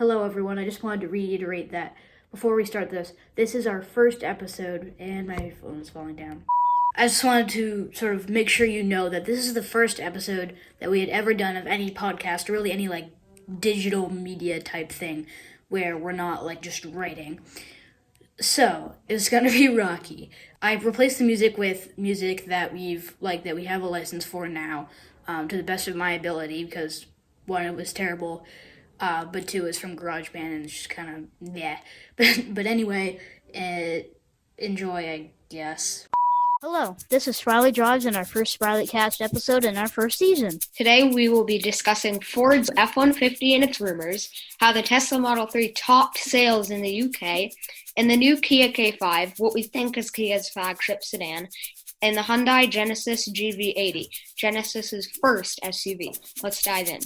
Hello, everyone. I just wanted to reiterate that before we start this is our first episode, and my phone is falling down. I just wanted to sort of make sure you know that this is the first episode that we had ever done of any podcast, or really any digital media type thing, where we're not just writing. So it's gonna be rocky. I've replaced the music with music that we have a license for now, to the best of my ability, because one, it was terrible, but two, it's from GarageBand and it's just kind of yeah. But anyway, enjoy, I guess. Hello, this is Spriley Drives in our first Sprileycast episode in our first season. Today we will be discussing Ford's F-150 and its rumors, how the Tesla Model 3 topped sales in the UK, and the new Kia K5, what we think is Kia's flagship sedan, and the Hyundai Genesis GV80, Genesis's first SUV. Let's dive in.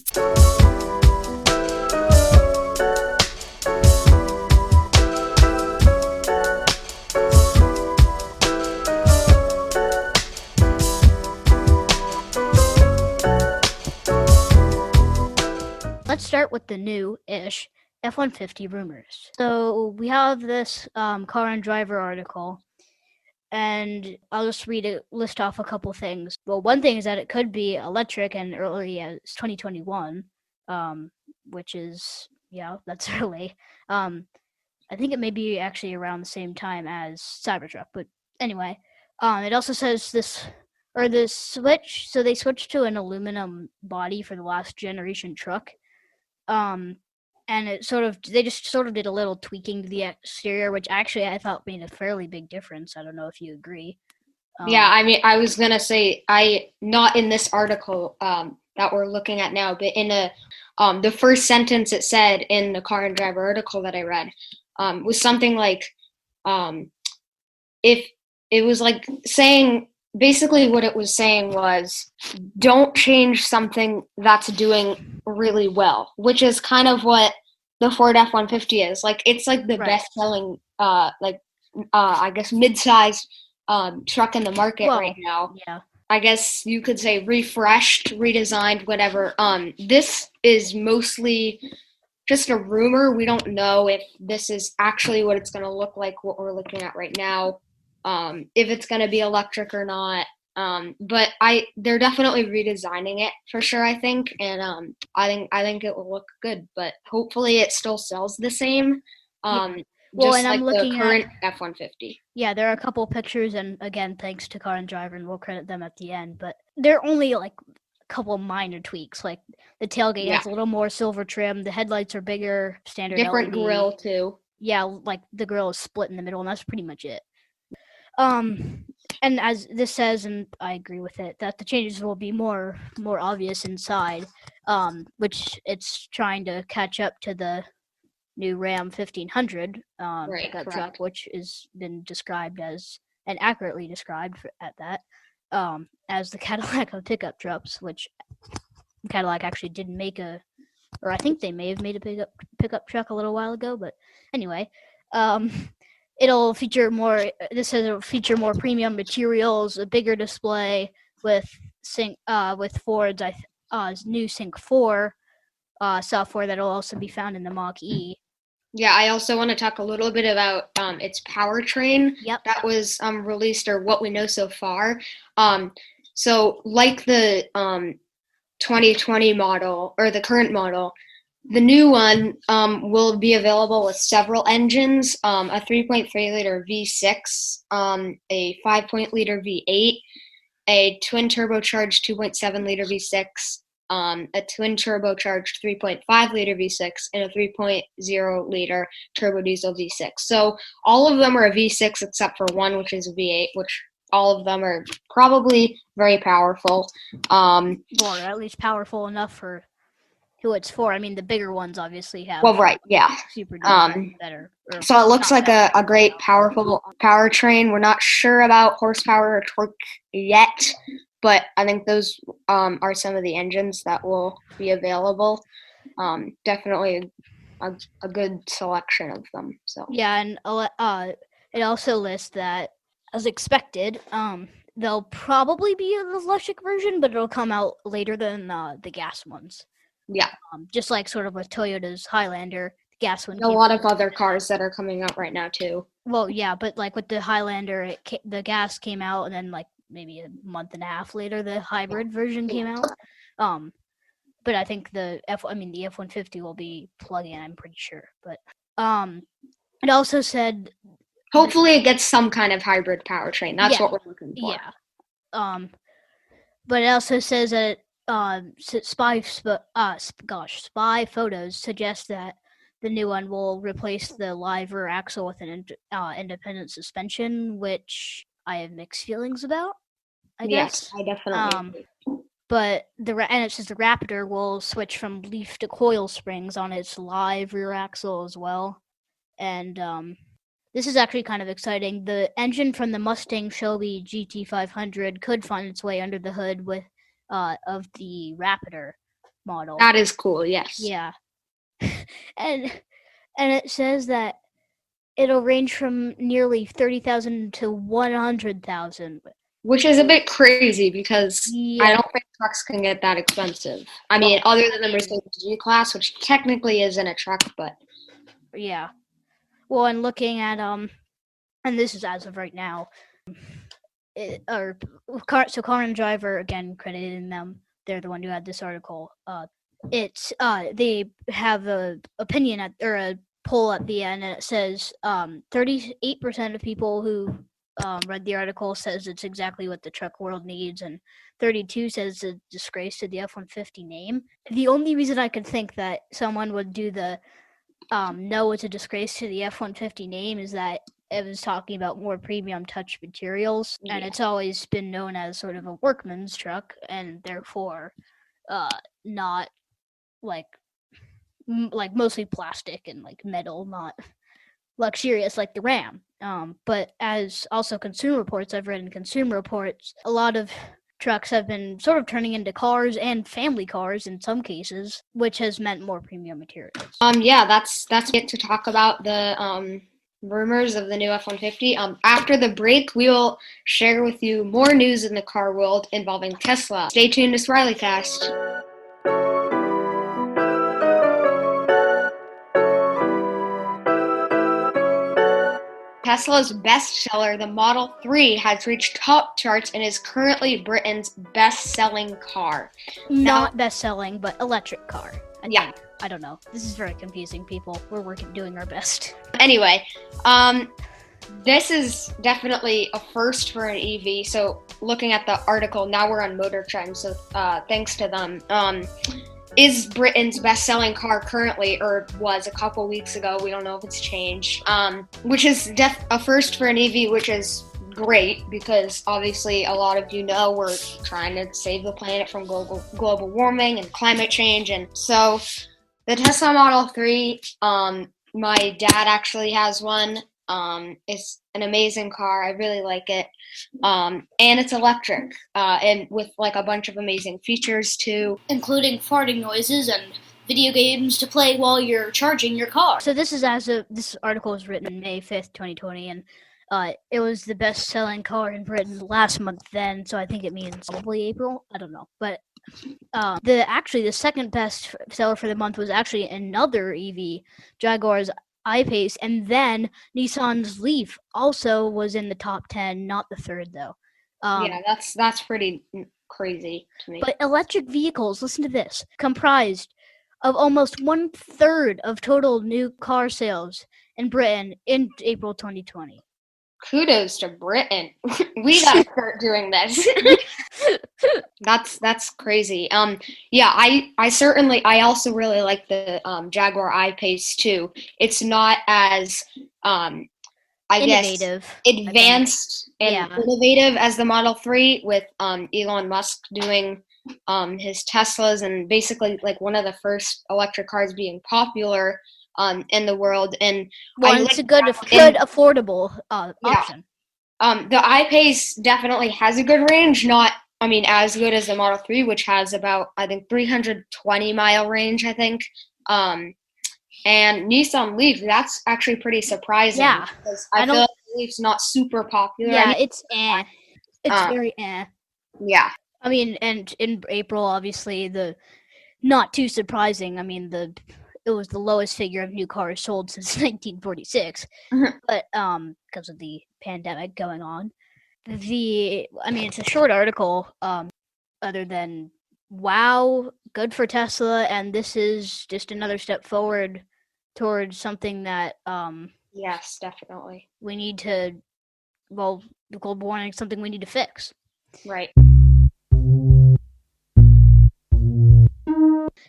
Let's start with the new-ish F-150 rumors. So we have this Car and Driver article, and I'll just list off a couple things. Well, one thing is that it could be electric and early as 2021, which is, that's early. I think it may be actually around the same time as Cybertruck, but anyway. It also says the switch, so they switched to an aluminum body for the last generation truck. And they just sort of did a little tweaking to the exterior, which actually I thought made a fairly big difference. I don't know if you agree. Yeah, I mean, I was going to say, not in this article that we're looking at now, but in the first sentence it said in the Car and Driver article that I read was something like, if it was like saying, basically what it was saying was, don't change something that's doing really well, which is kind of what the Ford F-150 is. Like, it's like the best-selling, I guess, mid-sized truck in the market right now. Yeah. I guess you could say refreshed, redesigned, whatever. This is mostly just a rumor. We don't know if this is actually what it's going to look like, what we're looking at right now. If it's going to be electric or not. But they're definitely redesigning it for sure, I think. And I think it will look good, but hopefully it still sells the same. Well, just and like I'm looking the current at F-150. Yeah, there are a couple pictures, and again, thanks to Car and Driver, and we'll credit them at the end, but they're only a couple minor tweaks. Like the tailgate has a little more silver trim, the headlights are bigger, standard different LED. grille too. Yeah, like the grille is split in the middle, and that's pretty much it. And as this says, and I agree with it, that the changes will be more obvious inside, which it's trying to catch up to the new Ram 1500 pickup truck, which has been described as, and accurately described at that, as the Cadillac of pickup trucks, which Cadillac actually did make or I think they may have made a pickup truck a little while ago, but anyway, it'll feature more. This says it'll feature more premium materials, a bigger display with Ford's new Sync 4 software that'll also be found in the Mach-E. Yeah, I also want to talk a little bit about its powertrain that was released, or what we know so far. So like the 2020 model, or the current model, the new one will be available with several engines, a 3.3-liter V6, a 5-liter V8, a twin turbocharged 2.7-liter V6, a twin turbocharged 3.5-liter V6, and a 3.0-liter turbo diesel V6. So all of them are a V6 except for one, which is a V8, which all of them are probably very powerful. Or at least powerful enough for who it's for. I mean, the bigger ones obviously have super better. So it looks like a great, powerful powertrain. We're not sure about horsepower or torque yet, but I think those are some of the engines that will be available. Definitely a good selection of them. So yeah, and it also lists that, as expected, there'll probably be an electric version, but it'll come out later than the gas ones. Yeah. Just like sort of with Toyota's Highlander, gas one. A lot of other cars that are coming out right now too. Well, yeah, but like with the Highlander, the gas came out, and then like maybe a month and a half later, the hybrid version came out. But I think the F-150 will be plug-in. I'm pretty sure. But it also said hopefully it gets some kind of hybrid powertrain. That's what we're looking for. Yeah. But it also says that Spy Photos suggest that the new one will replace the live rear axle with an independent suspension, which I have mixed feelings about. I guess. Yes, I definitely. But it says the Raptor will switch from leaf to coil springs on its live rear axle as well, and this is actually kind of exciting. The engine from the Mustang Shelby GT500 could find its way under the hood with of the Raptor model. That is cool. Yes. Yeah. and it says that it'll range from nearly 30,000 to 100,000. Which is a bit crazy because I don't think trucks can get that expensive. I mean, other than the Mercedes G-Class, which technically isn't a truck, but... Yeah. Well, and looking at, and this is as of right now, Car and Driver, again, crediting them, they're the one who had this article. They have a opinion or a poll at the end, and it says 38% of people who read the article says it's exactly what the truck world needs, and 32 says it's a disgrace to the F-150 name. The only reason I could think that someone would do the no, it's a disgrace to the F-150 name is that it was talking about more premium touch materials, and it's always been known as sort of a workman's truck, and therefore not like mostly plastic and like metal, not luxurious like the Ram. But as also Consumer Reports, I've read in Consumer Reports, a lot of trucks have been sort of turning into cars and family cars in some cases, which has meant more premium materials. Yeah, that's it to talk about the rumors of the new F-150. After the break, we will share with you more news in the car world involving Tesla. Stay tuned to Sprileycast. Tesla's bestseller, the Model 3, has reached top charts and is currently Britain's best-selling car. Not best-selling, but electric car. I don't know. This is very confusing, people. We're doing our best. Anyway, this is definitely a first for an EV. So looking at the article, now we're on Motor Trend, so thanks to them. Is Britain's best-selling car currently, or was a couple weeks ago, we don't know if it's changed, which is a first for an EV, which is great because obviously a lot of you know we're trying to save the planet from global warming and climate change. And so the Tesla Model 3, my dad actually has one. It's an amazing car. I really like it. And it's electric, and with like a bunch of amazing features too, including farting noises and video games to play while you're charging your car. So this article was written on May 5th, 2020, and it was the best-selling car in Britain last month then, so I think it means probably April. I don't know. But the second best seller for the month was actually another EV, Jaguar's I-Pace, and then Nissan's Leaf also was in the top 10, not the third though. Yeah, that's pretty crazy to me. But electric vehicles, listen to this, comprised of almost 1/3 of total new car sales in Britain in April 2020. Kudos to Britain. We gotta start doing this. That's crazy. Yeah, I also really like the Jaguar I-Pace too. It's not as innovative, advanced and innovative as the Model 3 with Elon Musk doing his Teslas and basically like one of the first electric cars being popular in the world. And it's a good affordable option. The I-Pace definitely has a good range, not as good as the Model 3, which has about, I think, 320 mile range, I think. And Nissan Leaf, that's actually pretty surprising. Yeah. Because I feel like the Leaf's not super popular. Yeah, it's very eh. Yeah. And in April, obviously, not too surprising. The it was the lowest figure of new cars sold since 1946. But because of the pandemic going on, it's a short article. Other than wow, good for Tesla, and this is just another step forward towards something that yes, definitely. we need to. Well, the global warming is something we need to fix. Right.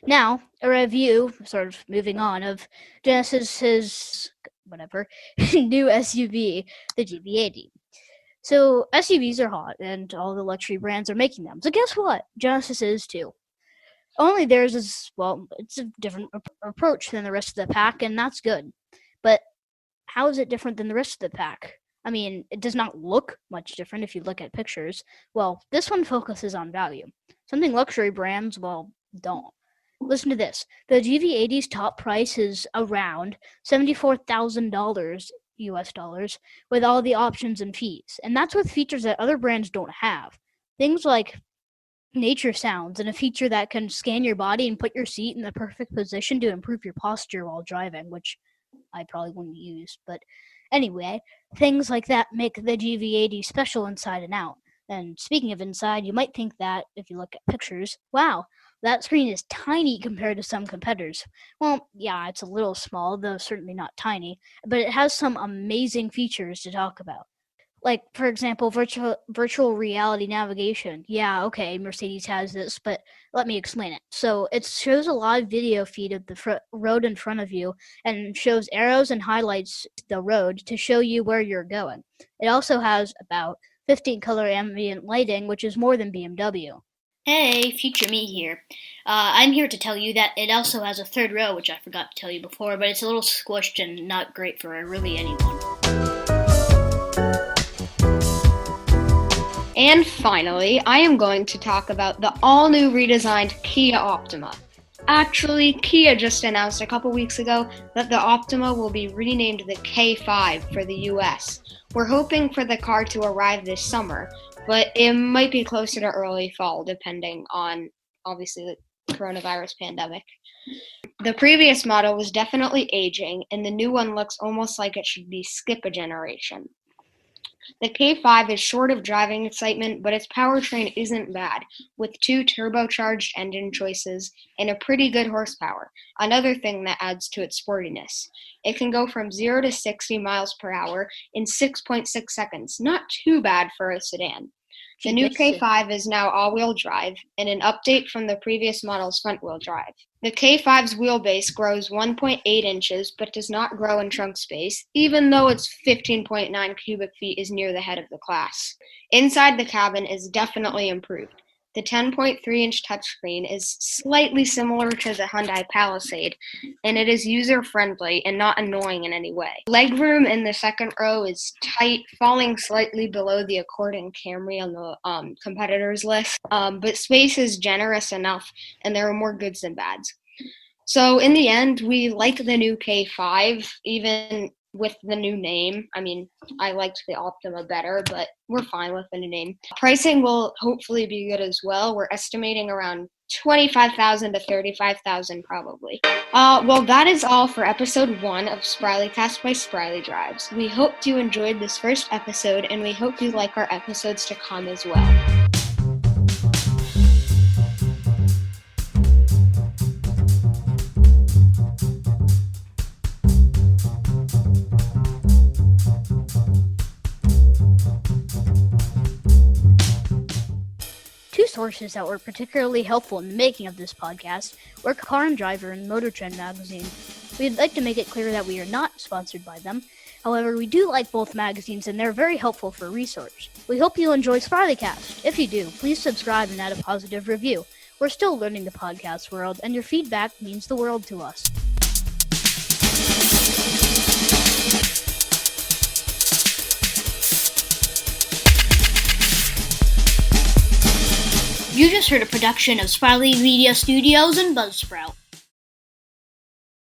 Now, a review, sort of moving on, of Genesis's new SUV, the GV80. So SUVs are hot, and all the luxury brands are making them. So guess what? Genesis is too. Only theirs is, it's a different approach than the rest of the pack, and that's good. But how is it different than the rest of the pack? I mean, it does not look much different if you look at pictures. Well, this one focuses on value. Something luxury brands, don't. Listen to this. The GV80's top price is around $74,000 US dollars with all the options and fees. And that's with features that other brands don't have. Things like nature sounds and a feature that can scan your body and put your seat in the perfect position to improve your posture while driving, which I probably wouldn't use. But anyway, things like that make the GV80 special inside and out. And speaking of inside, you might think that, if you look at pictures, wow, that screen is tiny compared to some competitors. Well, yeah, it's a little small, though certainly not tiny, but it has some amazing features to talk about. Like, for example, virtual reality navigation. Yeah, okay, Mercedes has this, but let me explain it. So it shows a live video feed of the road in front of you and shows arrows and highlights the road to show you where you're going. It also has about 15 color ambient lighting, which is more than BMW. Hey, future me here. I'm here to tell you that it also has a third row, which I forgot to tell you before, but it's a little squished and not great for really anyone. And finally, I am going to talk about the all-new redesigned Kia Optima. Actually, Kia just announced a couple weeks ago that the Optima will be renamed the K5 for the US. We're hoping for the car to arrive this summer, but it might be closer to early fall, depending on, obviously, the coronavirus pandemic. The previous model was definitely aging, and the new one looks almost like it should be skip a generation. The K5 is short of driving excitement, but its powertrain isn't bad, with 2 turbocharged engine choices and a pretty good horsepower, another thing that adds to its sportiness. It can go from 0 to 60 miles per hour in 6.6 seconds, not too bad for a sedan. The new K5 is now all-wheel drive, and an update from the previous model's front-wheel drive. The K5's wheelbase grows 1.8 inches, but does not grow in trunk space, even though its 15.9 cubic feet is near the head of the class. Inside the cabin is definitely improved. The 10.3-inch touchscreen is slightly similar to the Hyundai Palisade, and it is user-friendly and not annoying in any way. Legroom in the second row is tight, falling slightly below the Accord and Camry on the competitors list, but space is generous enough, and there are more goods than bads. So in the end, we like the new K5, even with the new name. I mean, I liked the Optima better, but we're fine with the new name. Pricing will hopefully be good as well. We're estimating around $25,000 to $35,000 probably. Well, that is all for episode 1 of Sprileycast by Spriley Drives. We hope you enjoyed this first episode, and we hope you like our episodes to come as well. Sources that were particularly helpful in the making of this podcast were Car and Driver and Motor Trend magazine. We'd like to make it clear that we are not sponsored by them. However, we do like both magazines and they're very helpful for research. We hope you enjoy Sprileycast. If you do, please subscribe and add a positive review. We're still learning the podcast world, and your feedback means the world to us. You just heard a production of Spriley Media Studios and Buzzsprout.